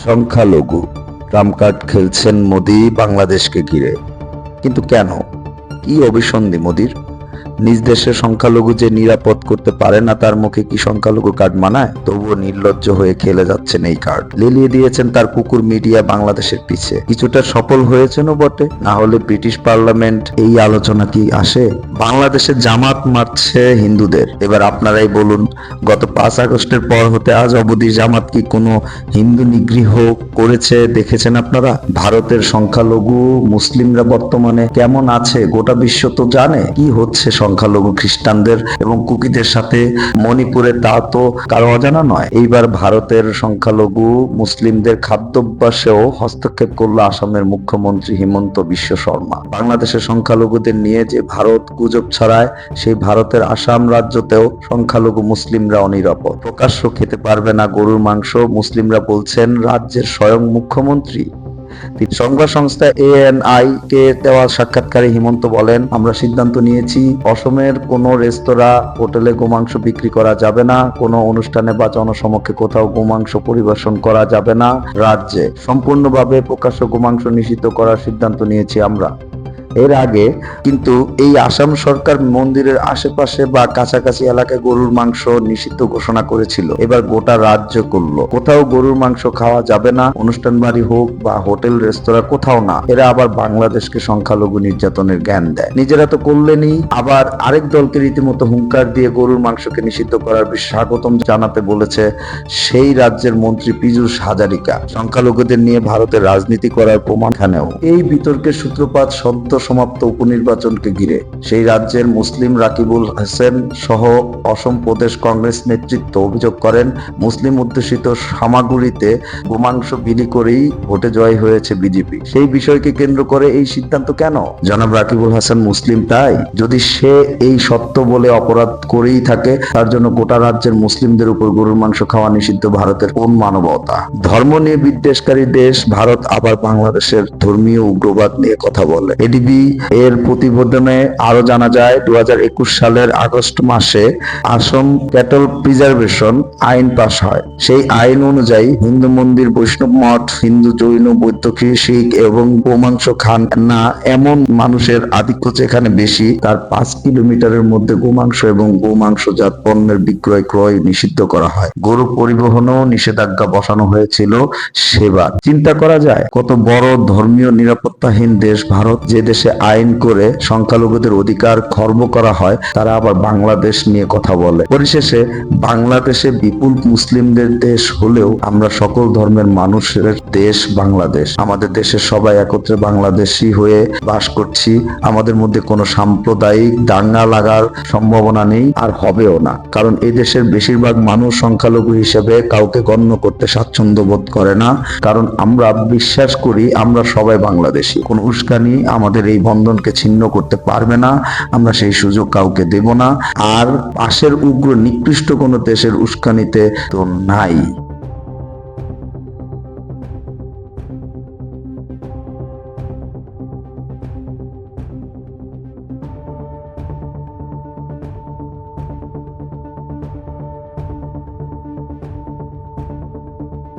সংখ্যালঘু Trump card খেলছেন মোদি বাংলাদেশকে ঘিরে। কিন্তু কেন? কি অভিসন্ধি মোদির? নিজ দেশের সংখ্যালঘু যে নিরাপদ করতে পারে না, তার মুখে কি সংখ্যালঘু কার্ড মানায়? তবুও নির্লজ্জ হয়ে খেলে যাচ্ছেন এই কার্ড। লেলিয়ে দিয়েছেন তার কুকুর মিডিয়া বাংলাদেশের পিছে। কিছুটা সফল হয়েছেনও বটে, না হলে ব্রিটিশ পার্লামেন্ট এই আলোচনা কি আসে? বাংলাদেশে জামাত মারছে হিন্দুদের। এবার আপনারাই বলুন, গত 5 আগস্টের পর হতে আজ অবধি জামাত কি কোনো হিন্দু নিগৃহ করেছে দেখেছেন আপনারা? ভারতের সংখ্যালঘু মুসলিমরা বর্তমানে কেমন আছে গোটা বিশ্ব তো জানে। কি হচ্ছে সংখ্যালঘু খ্রিস্টানদের এবং কুকিদের সাথে মণিপুরে, তা তো কারো অজানা নয়। এইবার ভারতের সংখ্যালঘু মুসলিমদের খাদ্যাভ্যাসেও হস্তক্ষেপ করলো আসামের মুখ্যমন্ত্রী হিমন্ত বিশ্ব শর্মা। বাংলাদেশের সংখ্যালঘুদের নিয়ে যে ভারত গুজব ছড়ায়, সেই ভারতের আসাম রাজ্যতেও সংখ্যালঘু মুসলিমরা অনিরাপদ। প্রকাশ্য খেতে পারবে না গরুর মাংস, মুসলিমরা বলছেন রাজ্যের স্বয়ং মুখ্যমন্ত্রী। সংবাদ সংস্থা ANI কে দেওয়া সাক্ষাৎকারে হিমন্ত বলেন, আমরা সিদ্ধান্ত নিয়েছি অসমের কোনো রেস্তোরাঁ হোটেলে গোমাংস বিক্রি করা যাবে না, কোনো অনুষ্ঠানে বা জনসমক্ষে কোথাও গোমাংস পরিবেশন করা যাবে না। রাজ্যে সম্পূর্ণভাবে প্রকাশ্য গোমাংস নিষিদ্ধ করার সিদ্ধান্ত নিয়েছি আমরা। এর আগে কিন্তু এই আসাম সরকার মন্দিরের আশেপাশে বা কাছাকাছি এলাকায় গরুর মাংস নিষিদ্ধ ঘোষণা করেছিল। এবার গোটা রাজ্য করলো কোথাও গরুর মাংস খাওয়া যাবে না, অনুষ্ঠান বাড়ি হোক বা হোটেল রেস্তোরাঁ কোথাও না। এরা আবার বাংলাদেশকে সংখ্যালঘু নির্যাতনের জ্ঞান দেয়। নিজেরা তো করলেনই, আবার আরেক দলকে রীতিমতো হুঙ্কার দিয়ে গরুর মাংসকে নিষিদ্ধ করার স্বাগতম জানাতে বলেছে সেই রাজ্যের মন্ত্রী পীযূষ হাজারিকা। সংখ্যালঘুদের নিয়ে ভারতের রাজনীতি করার প্রমাণ এখানেও। এই বিতর্কের সূত্রপাত সদ্য সমাপ্ত উপনির্বাচনকে ঘিরে। সেই রাজ্যের মুসলিম রাকিবুল হোসেন সহ অসম প্রদেশ কংগ্রেস নেতৃত্ব অভিযোগ করেন, মুসলিম অধ্যুষিত সামাগুড়িতে গোমাংস বিলি করেই ভোটে জয় হয়েছে বিজেপি। সেই বিষয়কে কেন্দ্র করে এই সিদ্ধান্ত কেন? জনাব রাকিবুল হাসান মুসলিম, তাই যদি সে এই সত্য বলে অপরাধ করেই থাকে, তার জন্য গোটা রাজ্যের মুসলিমদের উপর গরুর মাংস খাওয়া নিষিদ্ধ ভারতের কোন মানবতা? ধর্ম নিয়ে বিদ্বেষকারী দেশ ভারত আবার বাংলাদেশের ধর্মীয় উগ্রবাদ নিয়ে কথা বলে। এডিবি এর প্রতিবেদনে আরো জানা যায়, 2021 সালের আগস্ট মাসে আসাম ক্যাটল প্রিজার্ভেশন আইন পাস হয়। সেই আইন অনুযায়ী হিন্দু মন্দির, বৈষ্ণব মঠ, হিন্দু, জৈন, বৌদ্ধ, শিখ এবং গোমাংস খান না এমন মানুষের আধিক্য যেখানে বেশি, তার 5 কিলোমিটারের মধ্যে গোমাংস এবং গোমাংসজাত পণ্যের বিক্রয় ক্রয় নিষিদ্ধ করা হয়। গরু পরিবহনও নিষেধাজ্ঞা বসানো হয়েছিল সেবার। চিন্তা করা যায় কত বড় ধর্মীয় নিরাপত্তাহীন দেশ ভারত, যে দেশে আইন করে সংখ্যালঘুদের অধিকার খর্ব করা হয়, তারা আবার বাংলাদেশ নিয়ে কথা বলে। পরিশেষে বাংলাদেশে বিপুল মুসলিমদের দেশ হলেও আমরা সকল ধর্মের মানুষের দেশ বাংলাদেশ। আমাদের দেশের সবাই একত্রে বাংলাদেশী হয়ে বাস করছি। আমাদের মধ্যে কোনো সাম্প্রদায়িক দাঙ্গা লাগার সম্ভাবনা নেই, আর হবেও না। কারণ এই দেশের বেশিরভাগ মানুষ সংখ্যালঘু হিসেবে কাউকে গণ্য করতে স্বাচ্ছন্দ্য বোধ করে না। কারণ আমরা বিশ্বাস করি আমরা সবাই বাংলাদেশী। কোন উস্কানি আমাদের এই বন্ধনকে ছিন্ন করতে পারবে না। আমরা সেই সুযোগ কাউকে দেব না। আর পাশের উগ্র নিকৃষ্ট কোনো দেশের উস্কানিতে তো নাই।